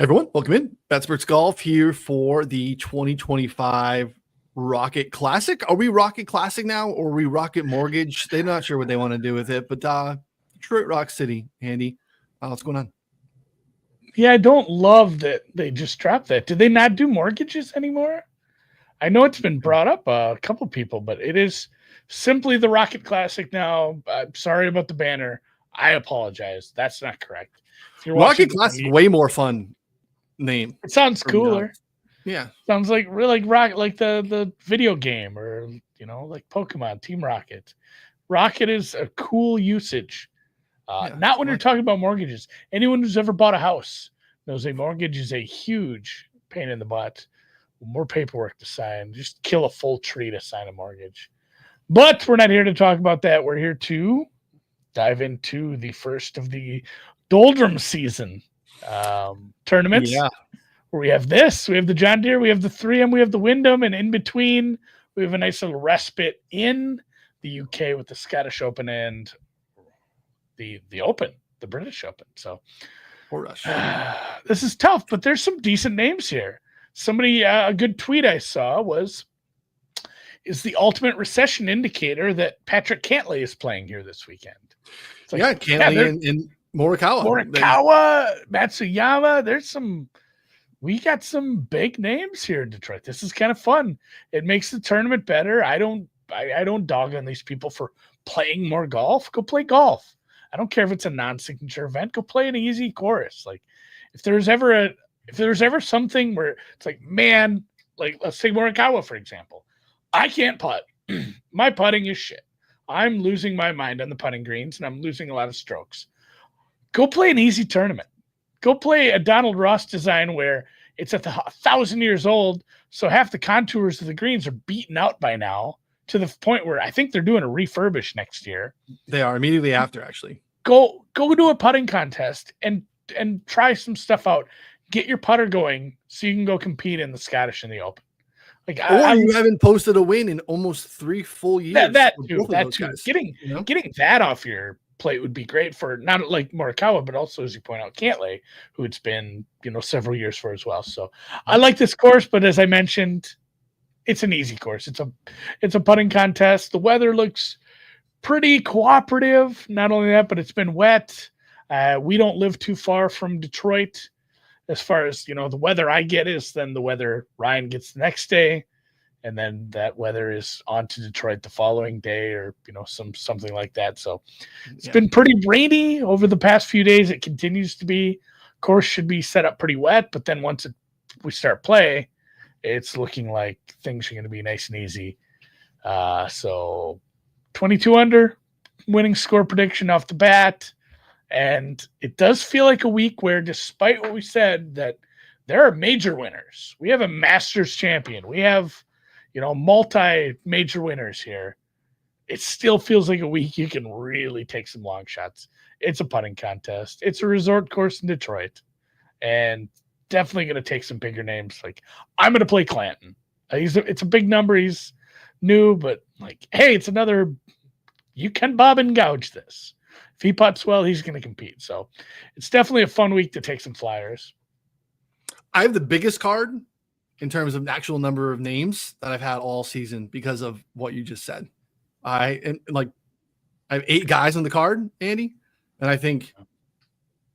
Everyone, welcome in. Betsperts Golf here for the 2025 Rocket Classic. Are we Rocket Classic now, or are we Rocket Mortgage? They're not sure what they want to do with it, but Detroit Rock City, Andy, what's going on? Yeah, I don't love that they just dropped that. Did they not do mortgages anymore? I know it's been brought up a couple people, but it is simply the Rocket Classic now. I'm sorry about the banner. I apologize. That's not correct. If you're Rocket Classic, way more fun name. It sounds cooler. Yeah, sounds like really rocket, like the video game, or like Pokemon Team Rocket. Rocket is a cool usage. Not when you're talking about mortgages. Anyone who's ever bought a house knows a mortgage is a huge pain in the butt. More paperwork to sign. Just kill a full tree to sign a mortgage. But we're not here to talk about that. We're here to dive into the first of the doldrum season tournaments. Yeah. Where we have this. We have the John Deere. We have the 3M. We have the Wyndham. And in between, we have a nice little respite in the UK with the Scottish Open and the Open, the British Open. So this is tough, but there's some decent names here. Somebody, a good tweet I saw is the ultimate recession indicator that Patrick Cantlay is playing here this weekend. It's like, Cantlay and Morikawa. Matsuyama. We got some big names here in Detroit. This is kind of fun. It makes the tournament better. I don't dog on these people for playing more golf. Go play golf. I don't care if it's a non-signature event. Go play an easy course. Like if there's ever something where it's like, man, like let's take Morikawa, for example. I can't putt. My putting is shit. I'm losing my mind on the putting greens and I'm losing a lot of strokes. Go play an easy tournament. Go play a Donald Ross design where it's at 1,000 years old, so half the contours of the greens are beaten out by now to the point where I think they're doing a refurbish next year. They are immediately after, actually. Go do a putting contest and try some stuff out. Get your putter going so you can go compete in the Scottish and the Open. You haven't posted a win in almost 3 full years. That too. Getting that off your plate would be great for not like Morikawa, but also, as you point out, Cantlay, who it's been several years for as well. So I like this course, but as I mentioned, it's an easy course. It's a putting contest. The weather looks pretty cooperative. Not only that, but it's been wet. We don't live too far from Detroit. As far as the weather I get is then the weather Ryan gets the next day, and then that weather is on to Detroit the following day, or something like that. So it's been pretty rainy over the past few days. It continues to be. Course should be set up pretty wet, but then once we start play, it's looking like things are going to be nice and easy. So 22 under, winning score prediction off the bat. And it does feel like a week where, despite what we said, that there are major winners. We have a Masters champion. We have, multi-major winners here. It still feels like a week you can really take some long shots. It's a putting contest. It's a resort course in Detroit. And definitely going to take some bigger names. Like, I'm going to play Clanton. It's a big number. He's new, but hey, it's another, you can bob and gouge this. If he putts well, he's going to compete. So it's definitely a fun week to take some flyers. I have the biggest card in terms of actual number of names that I've had all season because of what you just said. I have 8 guys on the card, Andy, and I think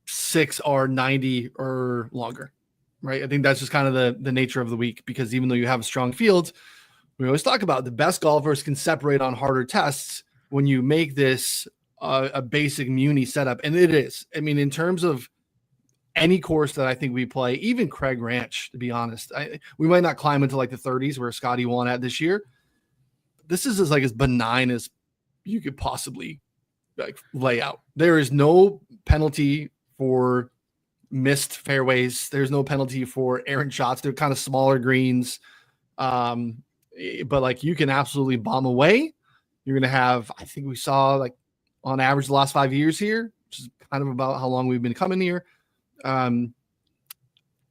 6 are 90 or longer, right? I think that's just kind of the nature of the week, because even though you have a strong field, we always talk about the best golfers can separate on harder tests when you make this a basic muni setup. And it is. I mean, in terms of any course that I think we play, even Craig Ranch, to be honest, we might not climb into like the 30s where Scotty won at this year. This is as benign as you could possibly lay out. There is no penalty for missed fairways. There's no penalty for errant shots. They're kind of smaller greens. But you can absolutely bomb away. You're going to have, I think we saw on average the last 5 years here, which is kind of about how long we've been coming here. 30%,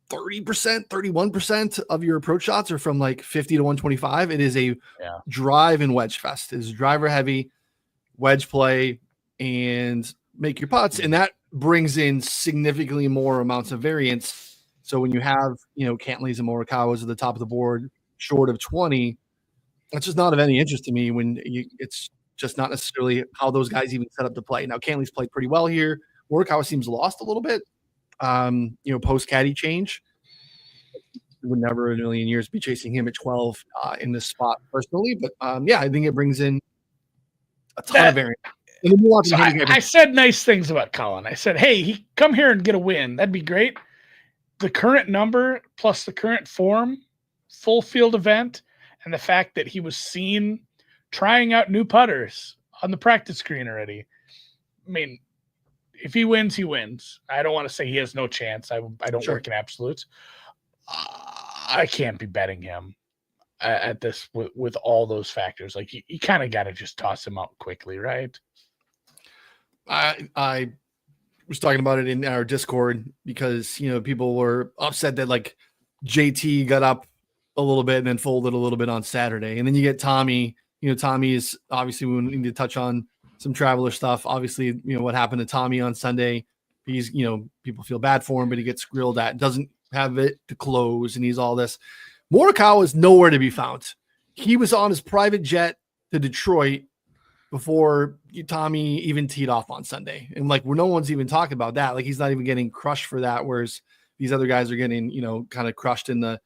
31% of your approach shots are from 50 to 125. It is a drive and wedge fest. It's driver heavy, wedge play, and make your putts. And that brings in significantly more amounts of variance So when you have, Cantlay's and Morikawa's at the top of the board, short of 20, that's just not of any interest to me when it's just not necessarily how those guys even set up to play. Now, Cantlay's played pretty well here. Morikawa seems lost a little bit, post caddy change. We would never in a million years be chasing him at 12 in this spot personally. But I think it brings in a ton of variance. So I said nice things about Colin. I said, hey, he come here and get a win. That'd be great. The current number plus the current form, full field event, and the fact that he was seen trying out new putters on the practice screen already. I mean, if he wins, he wins. I don't want to say he has no chance. I don't work in absolutes. I can't be betting him at this with all those factors. Like you kind of got to just toss him out quickly, right? I was talking about it in our Discord because, people were upset that like JT got up a little bit and then folded a little bit on Saturday. And then you get Tommy, Tommy is obviously, we need to touch on some Traveler stuff. Obviously, what happened to Tommy on Sunday, he's, people feel bad for him, but he gets grilled at, doesn't have it to close. And he's all this. Morikawa is nowhere to be found. He was on his private jet to Detroit before Tommy even teed off on Sunday. And like, no one's even talking about that. Like he's not even getting crushed for that. Whereas these other guys are getting, kind of crushed in the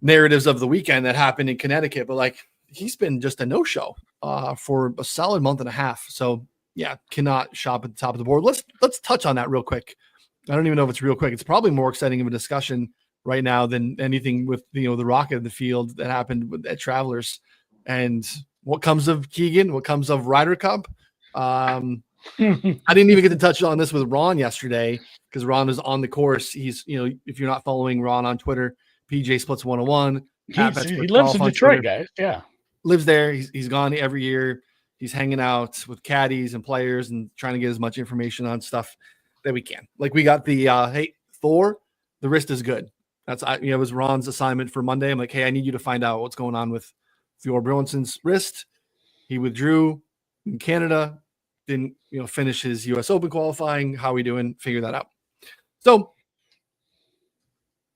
narratives of the weekend that happened in Connecticut. But like, he's been just a no-show for a solid month and a half. So yeah, cannot shop at the top of the board. Let's touch on that real quick. I don't even know if it's real quick. It's probably more exciting of a discussion right now than anything with, the rocket of the field that happened at Travelers. And what comes of Keegan, what comes of Ryder Cup. I didn't even get to touch on this with Ron yesterday because Ron was on the course. He's, if you're not following Ron on Twitter, PJ Splits 101. He lives in Detroit, guys. Yeah. Lives there. He's gone every year. He's hanging out with caddies and players and trying to get as much information on stuff that we can. Like we got the, hey, Thor, the wrist is good. It was Ron's assignment for Monday. I'm like, hey, I need you to find out what's going on with Fjord Bjornsson's wrist. He withdrew in Canada, didn't finish his U.S. Open qualifying. How are we doing? Figure that out. So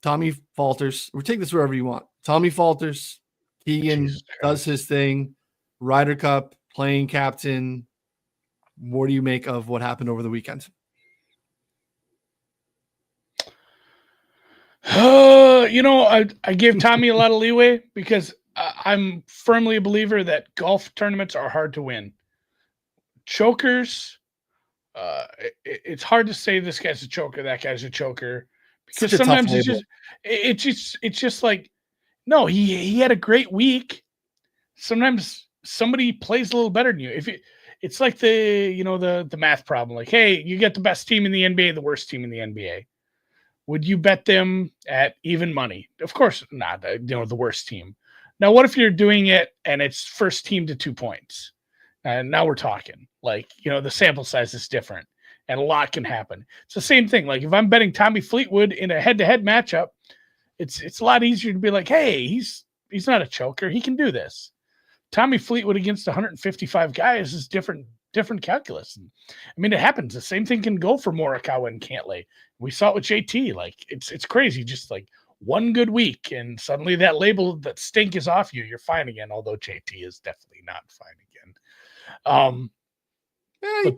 Tommy falters. We'll take this wherever you want. Tommy falters. Keegan does his thing. Ryder Cup, playing captain. What do you make of what happened over the weekend? I give Tommy a lot of leeway because I'm firmly a believer that golf tournaments are hard to win. Chokers, it's hard to say this guy's a choker, that guy's a choker, because sometimes it's just like, no, he had a great week. Sometimes somebody plays a little better than you. It's like the math problem, like, hey, you get the best team in the NBA, the worst team in the NBA. Would you bet them at even money? Of course not. The worst team. Now, what if you're doing it and it's first team to 2 points? And now we're talking. Like, the sample size is different and a lot can happen. It's the same thing. Like if I'm betting Tommy Fleetwood in a head-to-head matchup, it's a lot easier to be like, hey, he's not a choker. He can do this. Tommy Fleetwood against 155 guys is different calculus. And, I mean, it happens. The same thing can go for Morikawa and Cantlay. We saw it with JT. Like it's crazy. Just like one good week, and suddenly that label, that stink is off you. You're fine again. Although JT is definitely not fine again. But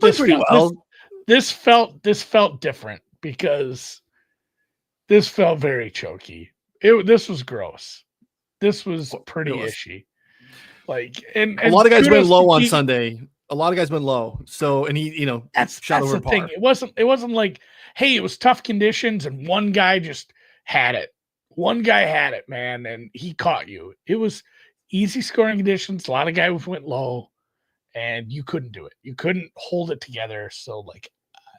this felt different because this felt very choky. This was gross. This was pretty ishy. Like, and a lot of guys went low on Sunday. A lot of guys went low. So, and he, that's the thing. It wasn't like, hey, it was tough conditions and one guy just had it. One guy had it, man, and he caught you. It was easy scoring conditions. A lot of guys went low, and you couldn't do it. You couldn't hold it together. So, like,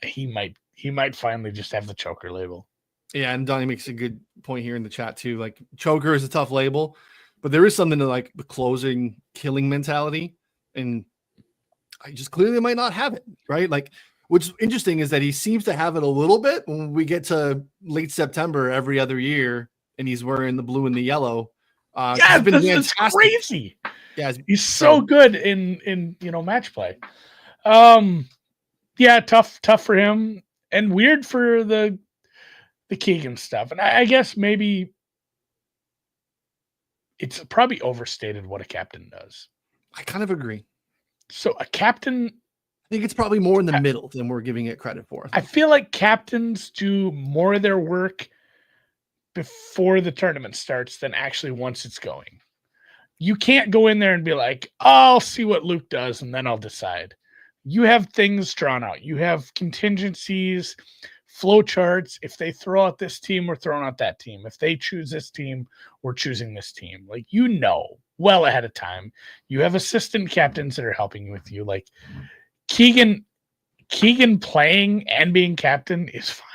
he might finally just have the choker label. Yeah, and Donnie makes a good point here in the chat too. Like, choker is a tough label, but there is something to like the closing killing mentality, and I just clearly might not have it, right? Like, what's interesting is that he seems to have it a little bit when we get to late September every other year, and he's wearing the blue and the yellow. Yeah, this is crazy. Yeah, he's so good in match play. Yeah, tough for him, and weird for the the Keegan stuff. And I guess maybe it's probably overstated what a captain does. I kind of agree. So a captain, I think it's probably more in the middle than we're giving it credit for. I feel like captains do more of their work before the tournament starts than actually once it's going. You can't go in there and be like, I'll see what Luke does and then I'll decide. You have things drawn out. You have contingencies, flow charts. If they throw out this team, we're throwing out that team. If they choose this team, we're choosing this team. Like, you know, well ahead of time. You have assistant captains that are helping with you. Like Keegan playing and being captain is fine.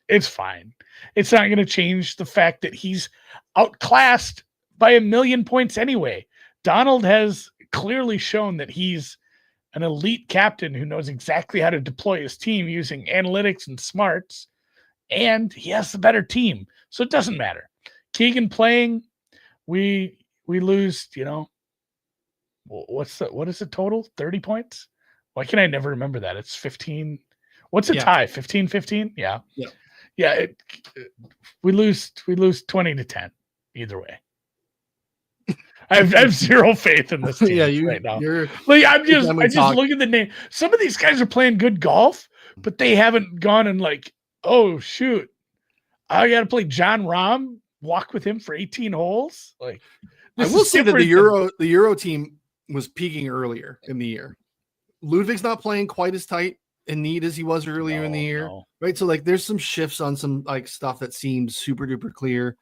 It's fine. It's not going to change the fact that he's outclassed by 1,000,000 points anyway. Donald has clearly shown that he's an elite captain who knows exactly how to deploy his team using analytics and smarts, and he has the better team. So it doesn't matter. Keegan playing, we lose, you know, what is the total? 30 points? Why can I never remember that? It's 15. What's a tie? 15-15? Yeah. Yeah. We lose 20-10 either way. I have zero faith in this team right now. Like, I just look at the name. Some of these guys are playing good golf, but they haven't gone and like, oh shoot, I got to play John Rahm, walk with him for 18 holes. Like, I will say that the Euro team was peaking earlier in the year. Ludwig's not playing quite as tight and neat as he was earlier in the year, right? So like, there's some shifts on some like stuff that seems super duper clear.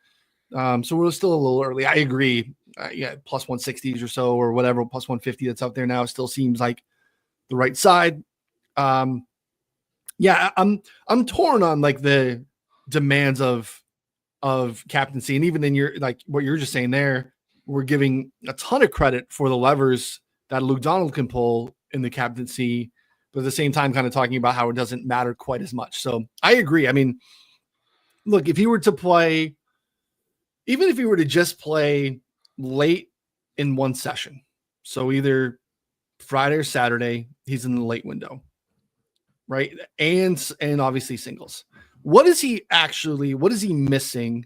So we're still a little early. I agree. Plus 160s or so, or whatever, plus 150 that's out there now still seems like the right side. I'm torn on like the demands of captaincy, and even in your like what you're just saying there, we're giving a ton of credit for the levers that Luke Donald can pull in the captaincy, but at the same time, kind of talking about how it doesn't matter quite as much. So I agree. I mean, look, if he were to play, even if he were to just play late in one session, so either Friday or Saturday, he's in the late window, right? And obviously singles. What is he missing?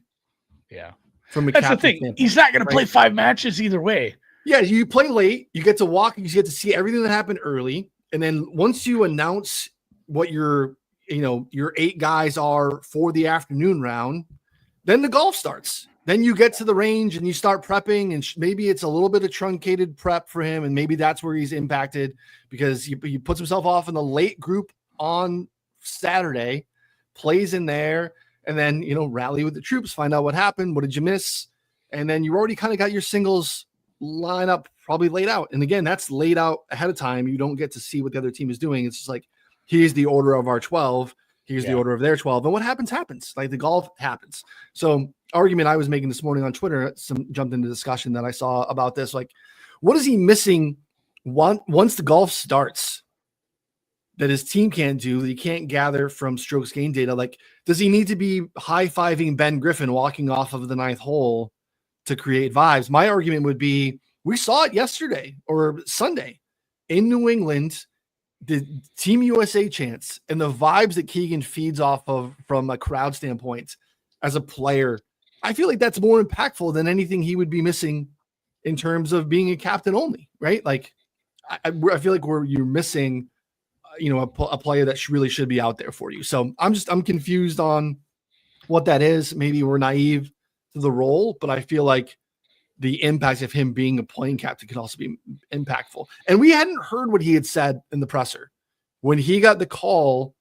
Yeah. From a That's the thing. standpoint? He's not going to play 5 matches either way. Yeah, you play late, you get to walk, you get to see everything that happened early. And then once you announce what your 8 guys are for the afternoon round, then the golf starts. Then you get to the range and you start prepping, and maybe it's a little bit of truncated prep for him. And maybe that's where he's impacted, because he puts himself off in the late group on Saturday, plays in there, and then, rally with the troops, find out what happened. What did you miss? And then you already kind of got your singles line up probably laid out. And again, that's laid out ahead of time. You don't get to see what the other team is doing. It's just like, here's the order of our 12. Here's the order of their 12. And what happens. Like, the golf happens. So argument I was making this morning on Twitter, jumped into discussion that I saw about this. Like, what is he missing once the golf starts that his team can't do, that he can't gather from strokes gain data? Like, does he need to be high-fiving Ben Griffin walking off of the 9th hole to create vibes? My argument would be, we saw it yesterday or Sunday in New England, the Team USA chants and the vibes that Keegan feeds off of from a crowd standpoint as a player. I feel like that's more impactful than anything he would be missing in terms of being a captain only, right? Like, I feel like you're missing, a player that really should be out there for you. So I'm confused on what that is. Maybe we're naive to the role, but I feel like the impact of him being a playing captain could also be impactful. And we hadn't heard what he had said in the presser. When he got the call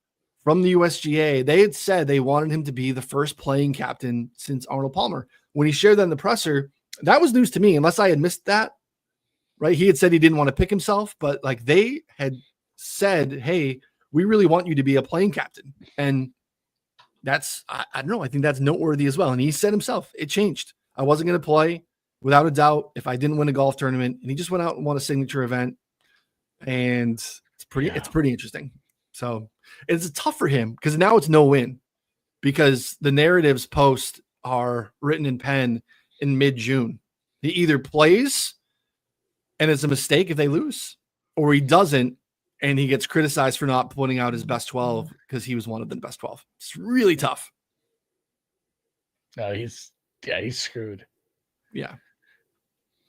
from the USGA, they had said they wanted him to be the first playing captain since Arnold Palmer. When he shared that in the presser, that was news to me, unless I had missed that, right? He had said he didn't want to pick himself, but like, they had said, hey, we really want you to be a playing captain. And that's, I don't know, I think that's noteworthy as well. And he said himself, it changed. I wasn't going to play, without a doubt, if I didn't win a golf tournament. And he just went out and won a signature event. And it's pretty interesting. So it's tough for him, because now it's no win, because the narratives post are written in pen in mid-June. He either plays and it's a mistake if they lose, or he doesn't and he gets criticized for not putting out his best 12 because he was one of the best 12. It's really tough. No, he's screwed. Yeah.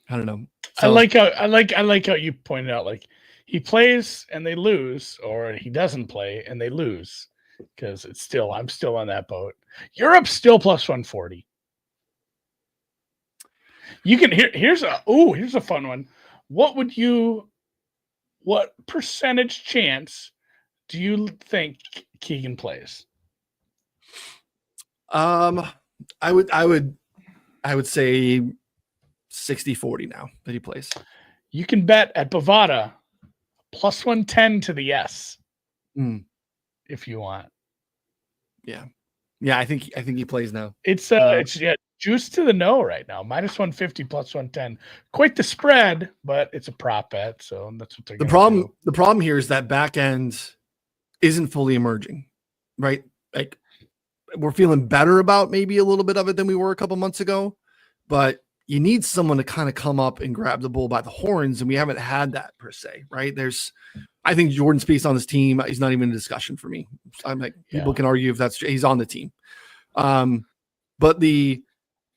I don't know. So, I like how you pointed out, like he plays and they lose, or he doesn't play and they lose, because I'm still on that boat. Europe's still plus 140. You can here's a fun one. What percentage chance do you think Keegan plays? I would say 60-40 now that he plays. You can bet at Bovada plus 110 to the yes. If you want. Yeah. Yeah, I think he plays now. It's juice to the no right now. Minus 150 plus 110. Quite the spread, but it's a prop bet, so that's what they're the problem do. The problem here is that back end isn't fully emerging, right? Like we're feeling better about maybe a little bit of it than we were a couple months ago, but you need someone to kind of come up and grab the bull by the horns, and we haven't had that per se, right? I think Jordan Spieth on this team, he's not even a discussion for me. I'm like, people can argue if he's on the team. But the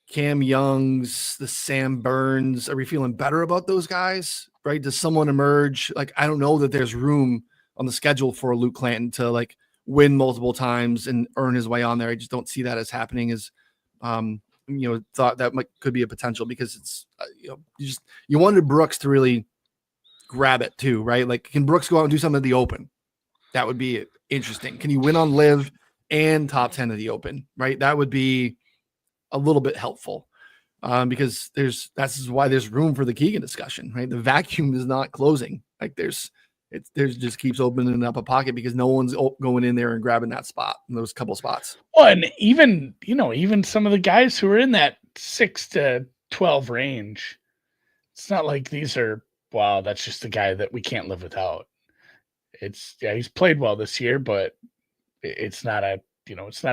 Cam Youngs, the Sam Burns, are we feeling better about those guys, right? Does someone emerge? Like, I don't know that there's room on the schedule for Luke Clanton to like win multiple times and earn his way on there. I just don't see that as happening as, thought that could be a potential, because it's, you wanted Brooks to really grab it too, right? Like, can Brooks go out and do something at the Open? That would be interesting. Can you win on Live and top 10 of the Open, right? That would be a little bit helpful, because that's why there's room for the Keegan discussion, right? The vacuum is not closing. Like there's just keeps opening up a pocket because no one's going in there and grabbing that spot, those couple spots. Well, and even some of the guys who are in that 6 to 12 range, it's not like these are, wow, that's just a guy that we can't live without. He's played well this year, but it's not a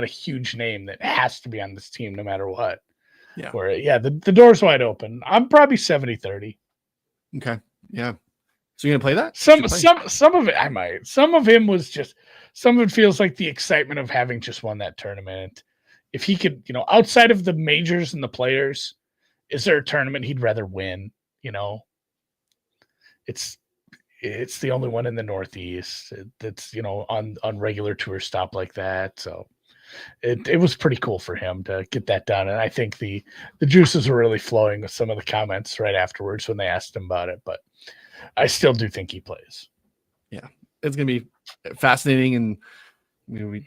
huge name that has to be on this team no matter what. Yeah. The door's wide open. I'm probably 70-30. Okay. Yeah. So you're gonna play that? Some of it I might. Some of it feels like the excitement of having just won that tournament. If he could, outside of the majors and the players, is there a tournament he'd rather win? It's the only one in the Northeast that's on regular tour stop like that. So it was pretty cool for him to get that done. And I think the juices were really flowing with some of the comments right afterwards when they asked him about it. But I still do think he plays. Yeah, it's going to be fascinating. And we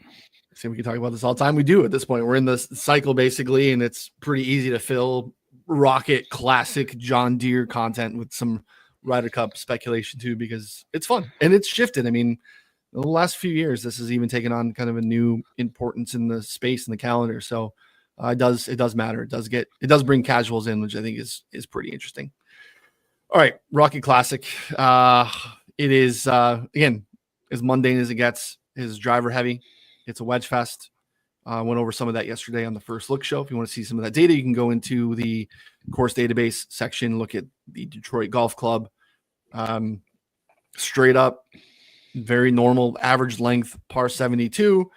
can talk about this all the time. We do at this point. We're in this cycle basically, and it's pretty easy to fill Rocket Classic John Deere content with some Ryder Cup speculation too, because it's fun and it's shifted. I mean, in the last few years, this has even taken on kind of a new importance in the space and the calendar. So it does matter. It does bring casuals in, which I think is pretty interesting. All right, Rocket Classic. It is again as mundane as it gets. Is driver heavy. It's a wedge fest. Went over some of that yesterday on the First Look show. If you want to see some of that data, you can go into the course database section, look at the Detroit Golf Club. Straight up, very normal average length, par 72,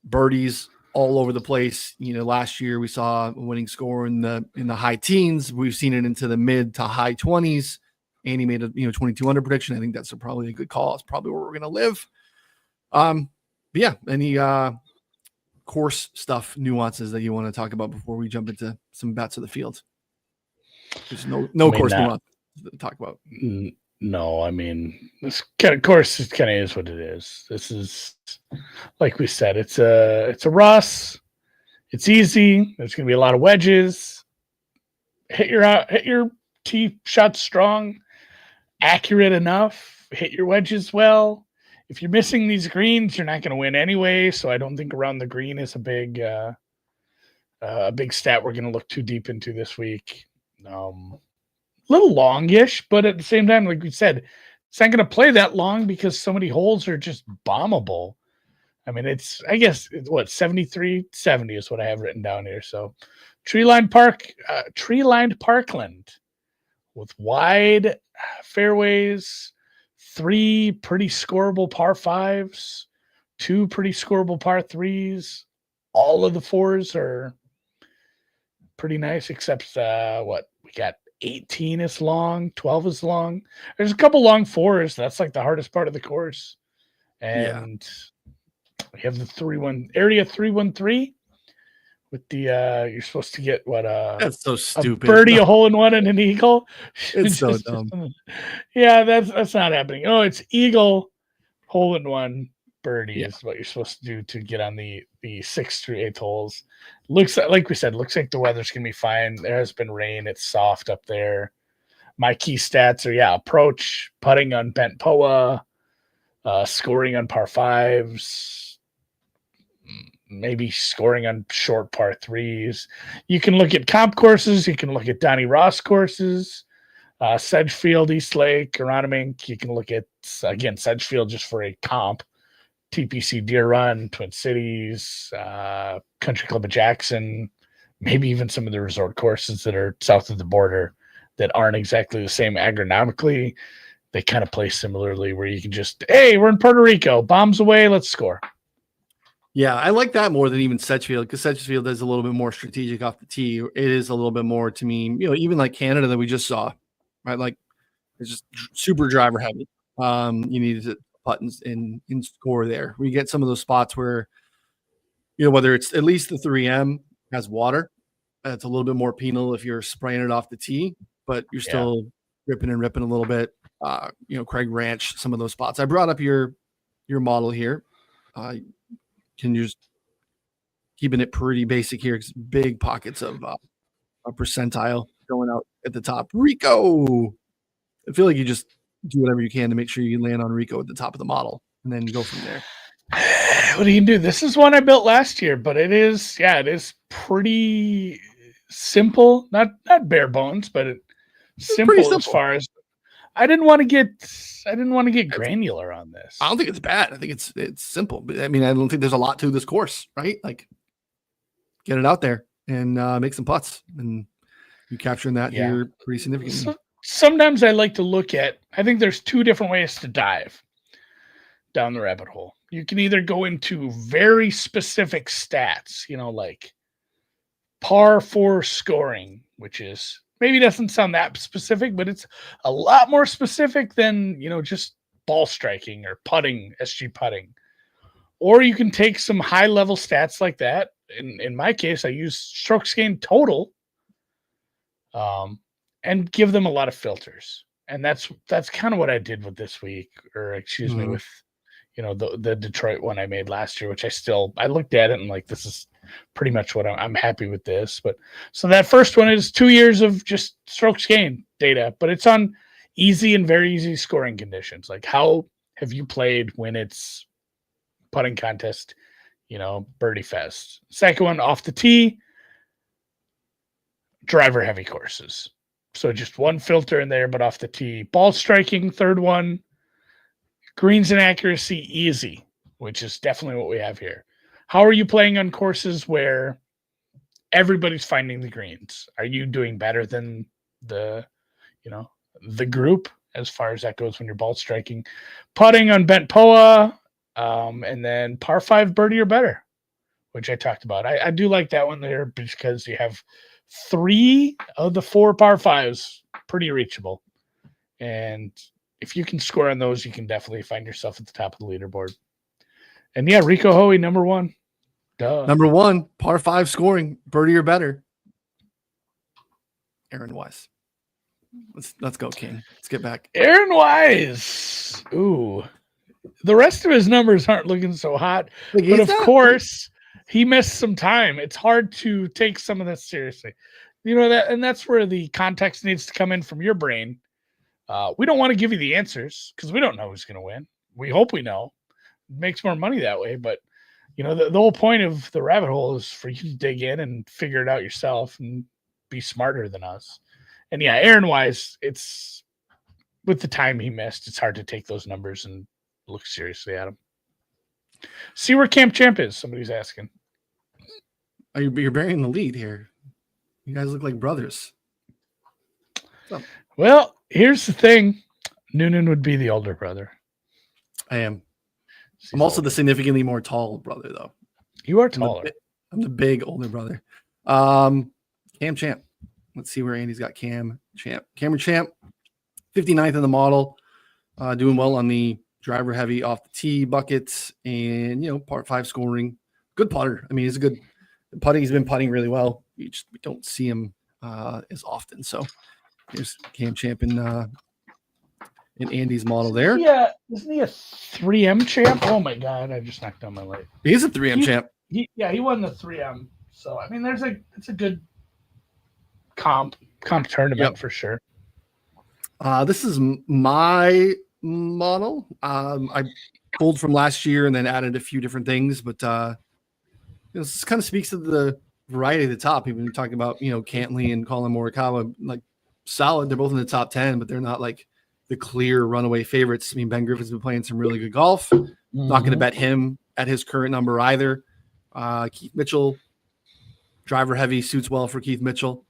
birdies all over the place. Last year we saw a winning score in the high teens. We've seen it into the mid to high 20s. Andy made a 22 under prediction. I think that's probably a good call. It's probably where we're going to live. But yeah, any course stuff, nuances that you want to talk about before we jump into some bets of the field? There's no course nuance to talk about. No, I mean, this kind of course is kind of is what it is. This is, like we said, it's a Ross. It's easy. There's going to be a lot of wedges. Hit your tee shots strong, accurate enough. Hit your wedges well. If you're missing these greens, you're not going to win anyway. So I don't think around the green is a big stat we're going to look too deep into this week. Little longish, but at the same time, like we said, it's not going to play that long because so many holes are just bombable. I mean, it's 73, 70 is what I have written down here. So tree-lined parkland with wide fairways, 3 pretty scoreable par 5s, 2 pretty scoreable par 3s. All of the 4s are pretty nice, except what we got 18 is long, 12 is long. There's a couple long fours. That's like the hardest part of the course. And we have the area 313 with the you're supposed to get what That's so stupid. A birdie, a hole in one, and an eagle. It's so dumb. Yeah, that's not happening. Oh, it's eagle, hole in one, birdie is what you're supposed to do to get on the 6th through 8th holes. Looks like we said, looks like the weather's gonna be fine. There has been rain, it's soft up there. My key stats are approach, putting on bent POA, scoring on par fives, maybe scoring on short par threes. You can look at comp courses, you can look at Donnie Ross courses, Sedgefield, East Lake, Aronimink. You can look at again Sedgefield just for a comp. TPC Deer Run, Twin Cities, Country Club of Jackson, maybe even some of the resort courses that are south of the border that aren't exactly the same agronomically. They kind of play similarly where you can just, hey, we're in Puerto Rico, bombs away, let's score. Yeah, I like that more than even Sedgefield, because Sedgefield is a little bit more strategic off the tee. It is a little bit more, to me, even like Canada that we just saw, right? Like it's just super driver heavy. You need to buttons in score there. We get some of those spots where, whether it's at least the 3M has water, it's a little bit more penal if you're spraying it off the tee, but you're still ripping and ripping a little bit. Craig Ranch, some of those spots. I brought up your model here. Can you just keeping it pretty basic here? It's big pockets of a percentile going out at the top. Rico. I feel like you just do whatever you can to make sure you land on Rico at the top of the model and then go from there. What do you do? This is one I built last year, but it is pretty simple. Not bare bones, but it's simple as far as I didn't want to get granular on this. I don't think it's bad. I think it's simple. But I mean, I don't think there's a lot to this course, right? Like get it out there and make some putts, and you capturing that here pretty significantly. Sometimes I like to look at, I think there's two different ways to dive down the rabbit hole. You can either go into very specific stats, like par 4 scoring, which is maybe doesn't sound that specific, but it's a lot more specific than, just ball striking or putting, SG putting. Or you can take some high level stats like that. In my case, I use strokes gained total. And give them a lot of filters. And that's kind of what I did with this week, or excuse me, with, the Detroit one I made last year, which I looked at it and like, this is pretty much what I'm happy with this. But so that first one is 2 years of just strokes gained data, but it's on easy and very easy scoring conditions. Like how have you played when it's putting contest, birdie fest. Second one off the tee, driver heavy courses. So just one filter in there, but off the tee. Ball striking, third one. Greens and accuracy, easy, which is definitely what we have here. How are you playing on courses where everybody's finding the greens? Are you doing better than the group as far as that goes when you're ball striking? Putting on bent POA, and then par 5 birdie or better, which I talked about. I do like that one there because you have 3 of the 4 par 5s pretty reachable. And if you can score on those, you can definitely find yourself at the top of the leaderboard. And Rico Hoey, number 1. Duh. Number 1, par 5 scoring, birdie or better. Aaron Wise. Let's go, King. Let's get back. Aaron Wise. Ooh. The rest of his numbers aren't looking so hot. But of course, he missed some time. It's hard to take some of this seriously. That's where the context needs to come in from your brain. We don't want to give you the answers because we don't know who's going to win. We hope we know. It makes more money that way. But, the whole point of the rabbit hole is for you to dig in and figure it out yourself and be smarter than us. And Aaron Wise, it's with the time he missed, it's hard to take those numbers and look seriously at him. See where Camp Champ is, somebody's asking. You're burying the lead here. You guys look like brothers. Well, here's the thing. Noonan would be the older brother. I am. I'm also the significantly more tall brother, though. You are taller. I'm the big older brother. Cam Champ. Let's see where Andy's got Cam Champ. Cameron Champ, 59th in the model, doing well on the driver heavy off the tee buckets and, part 5 scoring. Good putter. I mean, he's a good putting. He's been putting really well. We don't see him as often. So here's Cam Champ in Andy's model there. Yeah, isn't he a 3M champ? Oh my God, I just knocked down my light. He's a 3M champ. He won the 3M. So I mean, it's a good comp tournament for sure. This is my model. I pulled from last year and then added a few different things, but this kind of speaks to the variety of the top. People talking about Cantley and Colin Morikawa, like solid. They're both in the top 10, but they're not like the clear runaway favorites. I mean, Ben Griffin's been playing some really good golf. Not going to bet him at his current number either. Keith Mitchell, driver heavy, suits well for Keith Mitchell.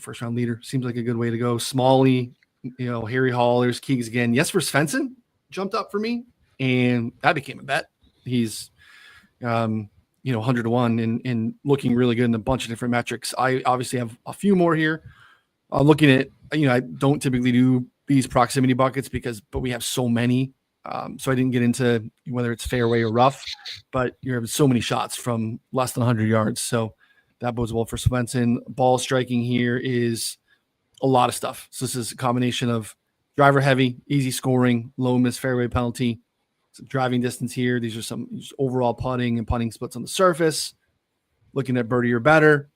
First round leader seems like a good way to go. Smalley, Harry Hall, there's Keegs again. Jesper Svensson jumped up for me, and that became a bet. He's 100 to 1 and looking really good in a bunch of different metrics. I obviously have a few more here. Looking at, I don't typically do these proximity buckets but we have so many. So I didn't get into whether it's fairway or rough, but you have so many shots from less than 100 yards. So that bodes well for Svensson. Ball striking here is a lot of stuff. So this is a combination of driver heavy, easy scoring, low miss fairway penalty, some driving distance here. These are some overall putting and putting splits on the surface. Looking at birdie or better.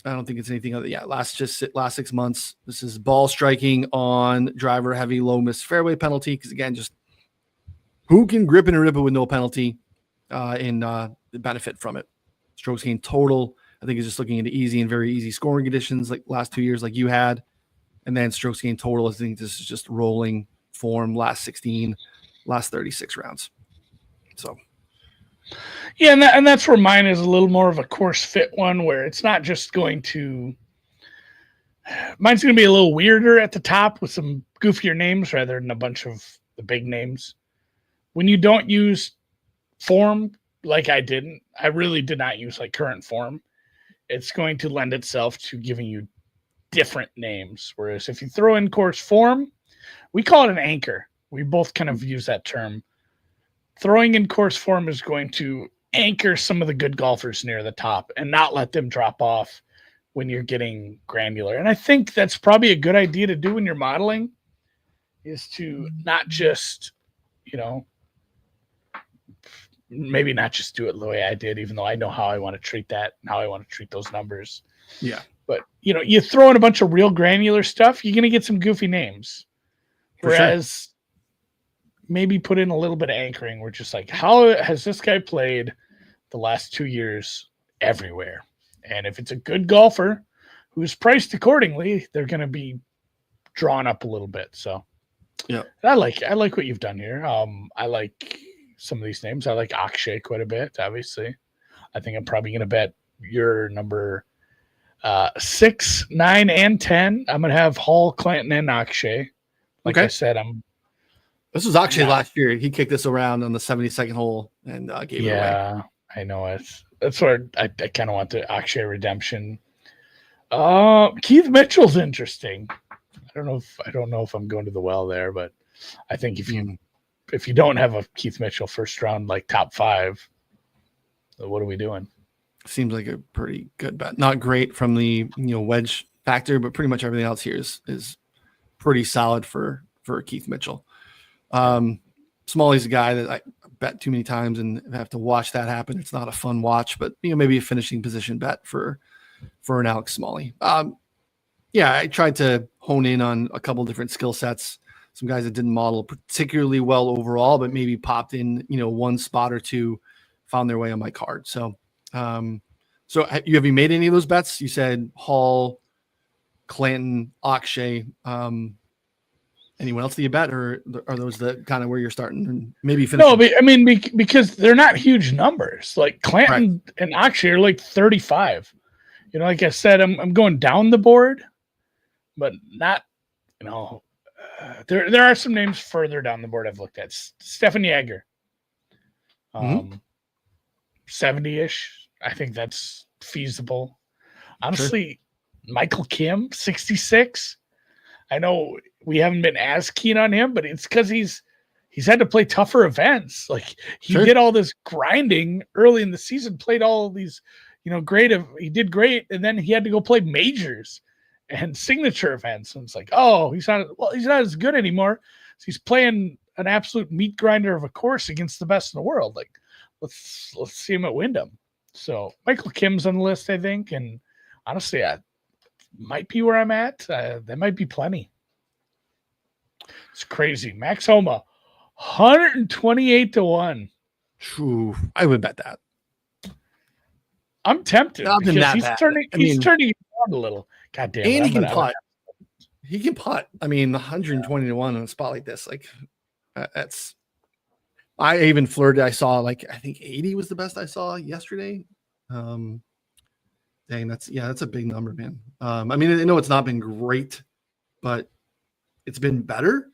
I don't think it's anything other. Yeah, last 6 months. This is ball striking on driver heavy, low miss fairway penalty. Because again, just who can grip it and rip it with no penalty and benefit from it. Strokes gained total, I think, is just looking into easy and very easy scoring conditions like last 2 years, like you had. And then strokes gained total, I think this is just rolling form, last 16, last 36 rounds. So. Yeah, and that's where mine is a little more of a course fit one, where it's not just going to – mine's going to be a little weirder at the top with some goofier names rather than a bunch of the big names. When you don't use form like I really did not use like current form, it's going to lend itself to giving you different names. Whereas if you throw in course form, we call it an anchor. We both kind of use that term. Throwing in course form is going to anchor some of the good golfers near the top and not let them drop off when you're getting granular. And I think that's probably a good idea to do when you're modeling, is to not just, maybe not just do it the way I did, even though I know how I want to treat that and how I want to treat those numbers. Yeah. But, you throw in a bunch of real granular stuff, you're going to get some goofy names. Whereas maybe put in a little bit of anchoring. We're just like, how has this guy played the last 2 years everywhere? And if it's a good golfer who's priced accordingly, they're going to be drawn up a little bit. So yeah, I like what you've done here. I like some of these names. I like Akshay quite a bit, obviously. I think I'm probably going to bet your number 6, 9, and 10. I'm going to have Hall, Clanton, and Akshay. Like I said, this was Akshay last year. He kicked this around on the 72nd hole and gave it away. Yeah, I know it. That's where I kind of want the Akshay redemption. Keith Mitchell's interesting. I don't know if I'm going to the well there, but I think if you don't have a Keith Mitchell first round like top 5, what are we doing? Seems like a pretty good bet. Not great from the wedge factor, but pretty much everything else here is pretty solid for Keith Mitchell. Smalley's a guy that I bet too many times and have to watch that happen. It's not a fun watch, but maybe a finishing position bet for an Alex Smalley. I tried to hone in on a couple different skill sets. Some guys that didn't model particularly well overall, but maybe popped in, one spot or two, found their way on my card. So have you made any of those bets? You said Hall, Clanton, Akshay. Anyone else that you bet, or are those the kind of where you're starting and maybe finish? No, but, I mean, because they're not huge numbers. Like Clanton and Akshay are like 35. Like I said, I'm going down the board, but not, there are some names further down the board I've looked at. Stefan Jaeger, 70-ish. I think that's feasible. Honestly, Michael Kim, 66. I know we haven't been as keen on him, but it's because he's had to play tougher events. Like he did all this grinding early in the season, played all these, he did great, and then he had to go play majors and signature events. And it's like, oh, he's not as good anymore. So he's playing an absolute meat grinder of a course against the best in the world. Like, let's see him at Wyndham. So Michael Kim's on the list, I think, and honestly, I might be where I'm at. There might be plenty. It's crazy. Max Homa, 128-1. True. I would bet that. I'm tempted because he's turning it on a little. God damn it. And he can putt. He can putt. I mean, 120-1 on a spot like this. Like, that's. I even flirted. I saw I think 80 was the best I saw yesterday. Dang, that's a big number, man. I mean, I know it's not been great, but it's been better.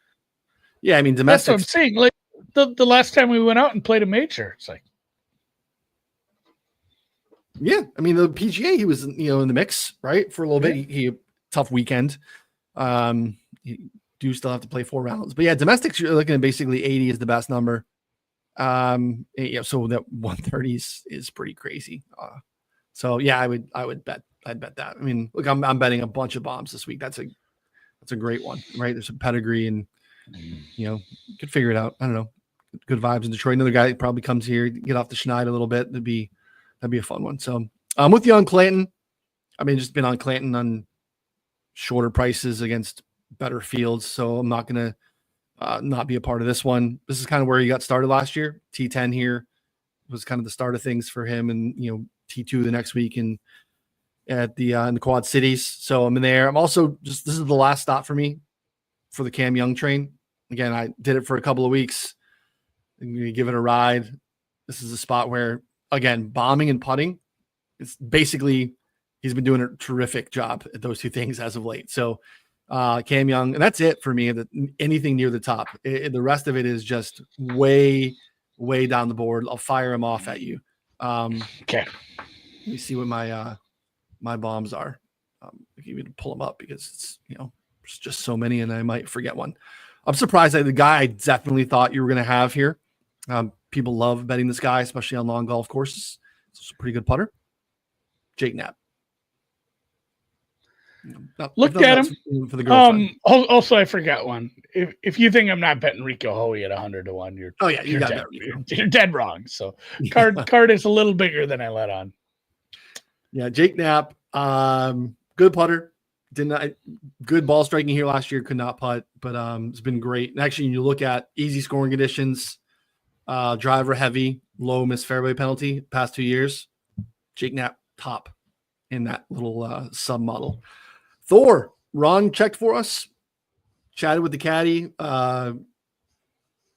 Yeah, I mean, domestic. That's what I'm saying. Like the last time we went out and played a major, it's like. Yeah, I mean, the PGA, he was in the mix, right, for a little bit. He tough weekend. You do still have to play 4 rounds, but yeah, domestics you're looking at basically 80 is the best number. So that 130 is pretty crazy. So yeah, I'd bet that. I mean, look, I'm betting a bunch of bombs this week. That's a great one, right? There's some pedigree and could figure it out. I don't know. Good vibes in Detroit. Another guy that probably comes here, get off the schneid a little bit. That'd be a fun one. So I'm with you on Clanton. I mean, just been on Clanton on shorter prices against better fields. So I'm not going to not be a part of this one. This is kind of where he got started last year. T10 here was kind of the start of things for him, and T2 the next week and at the in the Quad Cities. So I'm in there. I'm also this is the last stop for me for the Cam Young train. Again, I did it for a couple of weeks. I'm going to give it a ride. This is a spot where, again, bombing and putting, it's basically he's been doing a terrific job at those two things as of late. So Cam Young, and that's it for me. Anything near the top, the rest of it is just way down the board. I'll fire him off at you. Okay. Let me see what my bombs are. I can even pull them up because it's there's just so many, and I might forget one. I'm surprised that the guy I definitely thought you were going to have here. People love betting this guy, especially on long golf courses. It's a pretty good putter. Jake Knapp. Looked at him for the girlfriend. Also, I forgot one. If you think I'm not betting Rico Hoey at 100-1, you're dead wrong. So card is a little bigger than I let on. Yeah, Jake Knapp, good putter. Good ball striking here last year. Could not putt, but it's been great. And actually, you look at easy scoring conditions, driver heavy, low miss fairway penalty past 2 years. Jake Knapp top in that little sub model. Thor, Ron checked for us, chatted with the caddy, JJ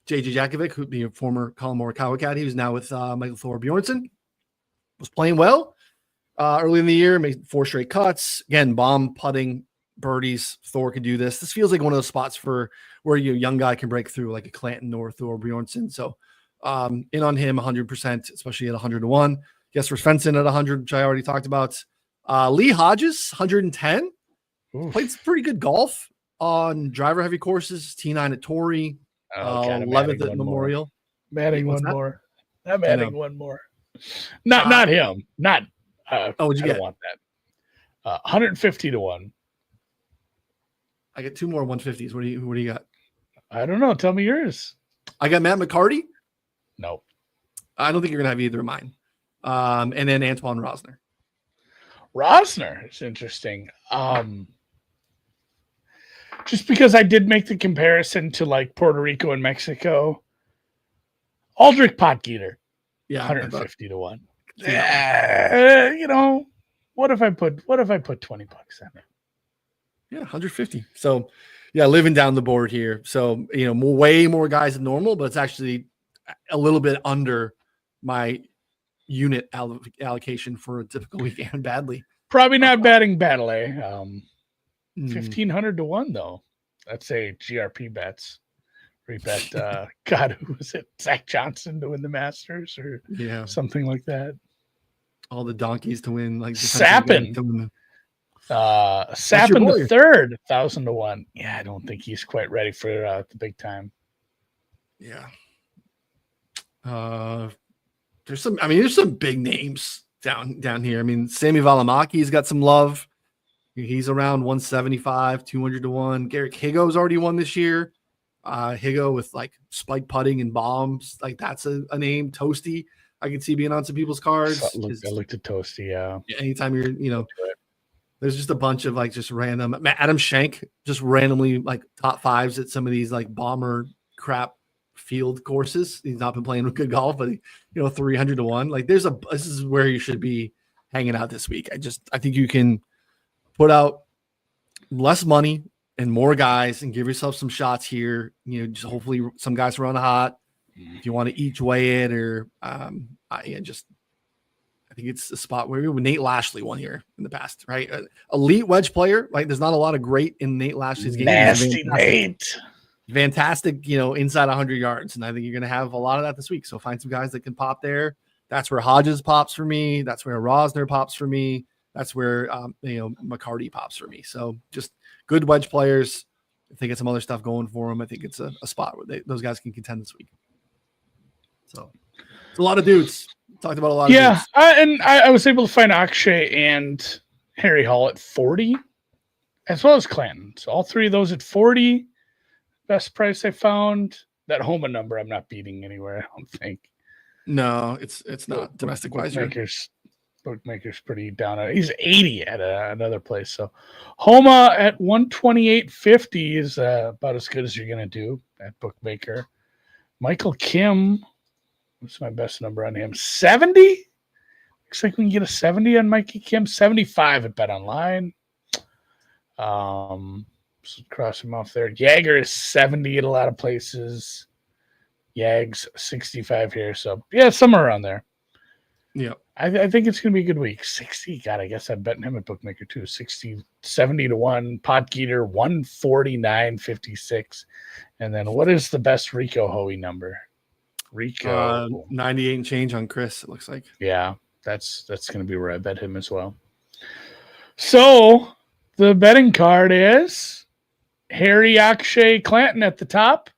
Jakovic, who the former Colin Morikawa caddy, who's now with Michael Thor Bjornsson, was playing well early in the year, made 4 straight cuts. Again, bomb putting, birdies. Thor can do this. This feels like one of those spots for where your young guy can break through, like a Clanton or Thor Bjornsson. So in on him 100%, especially at 100-1. Jesper Svensson at 100, which I already talked about. Lee Hodges, 110. Oof. Played some pretty good golf on driver heavy courses. T9 at Torrey, 11th at Memorial. I'm adding one more. Not him. Not. What'd you get? I don't want that. 150-1. I get 2 more 150s. What do you got? I don't know. Tell me yours. I got Matt McCarty. No. I don't think you're gonna have either of mine. And then Antoine Rosner. Rosner is interesting. Just because I did make the comparison to like Puerto Rico and Mexico. Aldrich Potgieter. Yeah, 150-1. What if I put 20 bucks on it? Yeah, 150. So yeah, living down the board here. So way more guys than normal, but it's actually a little bit under my unit allocation for a typical weekend. Badly. Probably not batting battle, eh? 1,500-1 though. That's a GRP bets. Rebet. God, who was it? Zach Johnson to win the Masters or something like that. All the donkeys to win, like Sappin. Sapp in the third, 1,000 to 1. Yeah, I don't think he's quite ready for the big time. Yeah. There's some big names down here. I mean, Sammy Valamaki's got some love. He's around 175, 200 to 1. Garrick Higo's already won this year. Higo with like spike putting and bombs. Like that's a name. Toasty, I can see being on some people's cards. I looked at Toasty, yeah. Anytime you're, there's just a bunch of like just random Adam Schenk just randomly like top fives at some of these like bomber crap field courses. He's not been playing with good golf, but 300 to 1. Like this is where you should be hanging out this week. I think you can put out less money and more guys and give yourself some shots here. Just hopefully some guys run hot. If you want to each way it or I think it's a spot where Nate Lashley won here in the past, right? Elite wedge player. Like there's not a lot of great in Nate Lashley's game. Nasty Nate. Fantastic, inside 100 yards. And I think you're going to have a lot of that this week. So find some guys that can pop there. That's where Hodges pops for me. That's where Rosner pops for me. That's where, McCarty pops for me. So just good wedge players. If they get some other stuff going for them, I think it's a spot where those guys can contend this week. So it's a lot of dudes. Talked about a lot of dudes. And I was able to find Akshay and Harry Hall at 40, as well as Clanton. So all three of those at 40. Best price I found. That Homa number I'm not beating anywhere, I don't think. No, it's not domestic wise. Bookmakers pretty down on it. He's 80 at another place. So Homa at 128.50 is about as good as you're gonna do at Bookmaker. Michael Kim, what's my best number on him? 70? Looks like we can get a 70 on Mikey Kim. 75 at Bet Online. So cross him off there. Jagger is 70 at a lot of places. Yags 65 here. So yeah, somewhere around there. Yeah. I think it's going to be a good week. 60. God, I guess I'm betting him at Bookmaker too. 60, 70 to 1. Potgeeter 149.56. And then what is the best Rico Hoey number? Rico 98 and change on Chris, it looks like. Yeah, that's going to be where I bet him as well. So the betting card is Harry Akshay Clanton at the top.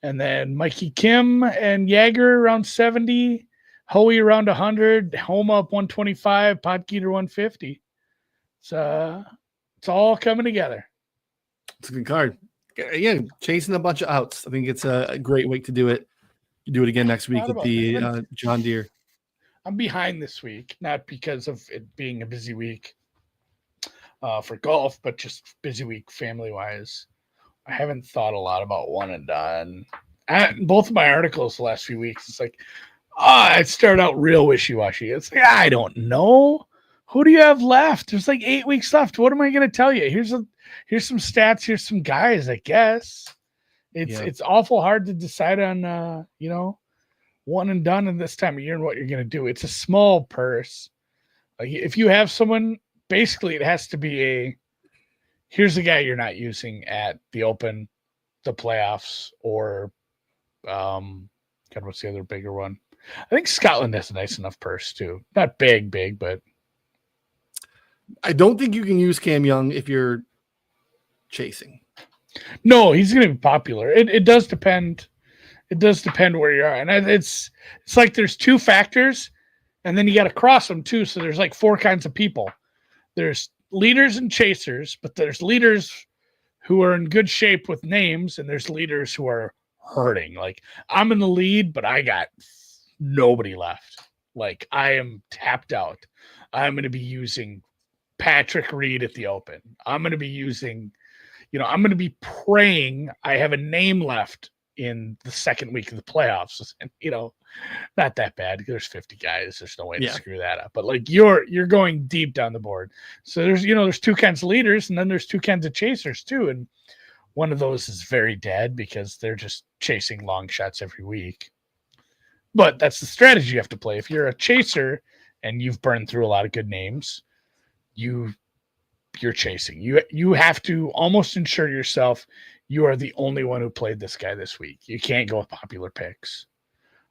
And then Mikey Kim and Jagger around 70. Hoey around 100. Homa up 125. Potgeeter 150. It's all coming together. It's a good card. Yeah, chasing a bunch of outs. I think it's a great week to do it. You do it again next week at the John Deere. I'm behind this week, not because of it being a busy week for golf, but just busy week family-wise. I haven't thought a lot about one and done. Both of my articles the last few weeks, it's like, I started out real wishy-washy. It's like, I don't know. Who do you have left? There's like 8 weeks left. What am I going to tell you? Here's some stats. Here's some guys, I guess. It's awful hard to decide on, one and done in this time of year and what you're going to do. It's a small purse. Like if you have someone, basically it has to be here's a guy you're not using at the Open, the playoffs, or what's the other bigger one? I think Scotland has a nice enough purse too. Not big, but I don't think you can use Cam Young if you're chasing. No, he's going to be popular. It does depend. It does depend where you are, and it's like there's two factors, and then you got to cross them too. So there's like 4 kinds of people. There's leaders and chasers, but there's leaders who are in good shape with names, and there's leaders who are hurting. Like I'm in the lead, but I got nobody left. Like I am tapped out. I'm going to be using Patrick Reed at the Open. I'm going to be using, I'm going to be praying I have a name left in the second week of the playoffs. And, not that bad. There's 50 guys. There's no way to screw that up. But like you're going deep down the board. So there's 2 kinds of leaders, and then there's 2 kinds of chasers too. And one of those is very dead because they're just chasing long shots every week. But that's the strategy you have to play. If you're a chaser and you've burned through a lot of good names, you're chasing. You have to almost ensure yourself you are the only one who played this guy this week. You can't go with popular picks.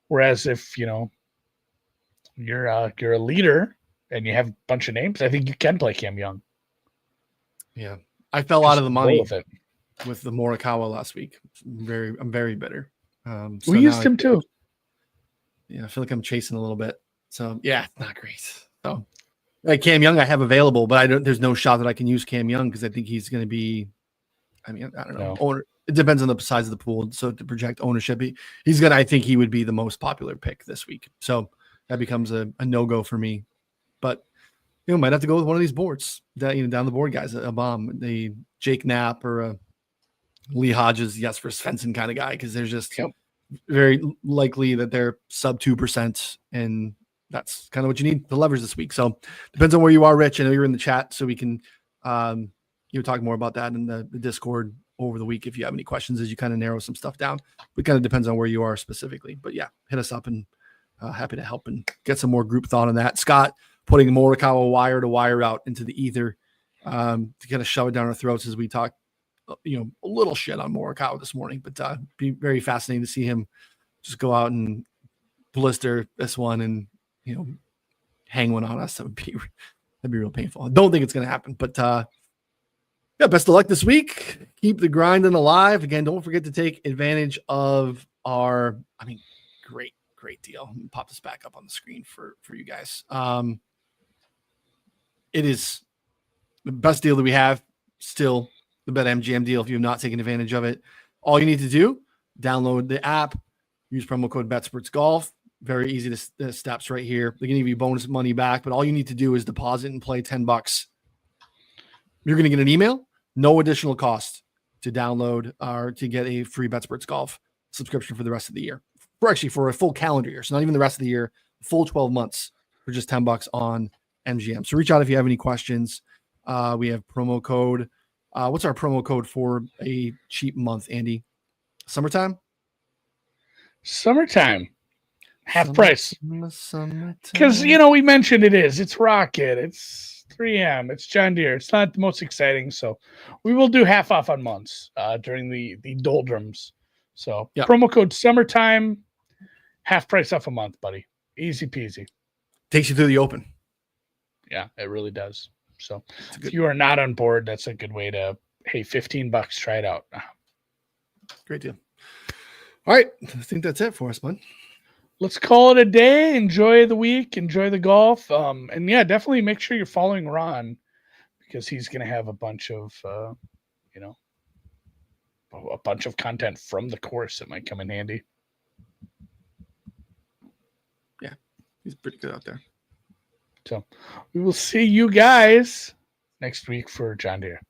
Whereas if you're a leader and you have a bunch of names, I think you can play Cam Young. Yeah. I fell out of the money with it. with the Morikawa last week. I'm very bitter. So we used him too. I feel like I'm chasing a little bit. So yeah, not great. So like Cam Young, I have available, but there's no shot that I can use Cam Young because I think he's going to be. I mean, I don't know. No. It depends on the size of the pool. So to project ownership, I think he would be the most popular pick this week. So that becomes a no-go for me. But might have to go with one of these boards that down the board guys, a bomb, the Jake Knapp or a Lee Hodges, Jesper Svensson kind of guy, because there's just very likely that they're sub 2%, and that's kind of what you need to leverage this week. So depends on where you are, Rich. I know you're in the chat, so we can talk more about that in the Discord over the week if you have any questions as you kind of narrow some stuff down. It kind of depends on where you are specifically. But yeah, hit us up and happy to help and get some more group thought on that. Scott putting Morikawa wire to wire out into the ether to kind of shove it down our throats as we talk, a little shit on Morikawa this morning, but be very fascinating to see him just go out and blister this one and, hang one on us. That'd be real painful. I don't think it's going to happen, but yeah, best of luck this week. Keep the grinding alive. Again, don't forget to take advantage of our, great deal. Pop this back up on the screen for you guys. It is the best deal that we have, still the BetMGM deal. If you have not taken advantage of it, all you need to do, download the app, use promo code Betsperts Golf. Very easy to steps right here. They're going to give you bonus money back, but all you need to do is deposit and play $10. You're going to get an email, no additional cost to download or to get a free Betsperts Golf subscription for the rest of the year. For a full calendar year. So not even the rest of the year, full 12 months for just $10 on MGM. So reach out if you have any questions. We have promo code. What's our promo code for a cheap month, Andy? Summertime? Half price. Because, we mentioned it's Rocket. It's 3M. It's John Deere. It's not the most exciting. So we will do half off on months during the doldrums. So promo code summertime, half price off a month, buddy. Easy peasy. Takes you through the open. Yeah, it really does. So if you are not on board, that's a good way to, hey, $15, try it out. Great deal. All right. I think that's it for us, bud. Let's call it a day. Enjoy the week. Enjoy the golf. And yeah, definitely make sure you're following Ron because he's going to have a bunch of, a bunch of content from the course that might come in handy. Yeah, he's pretty good out there. So we will see you guys next week for John Deere.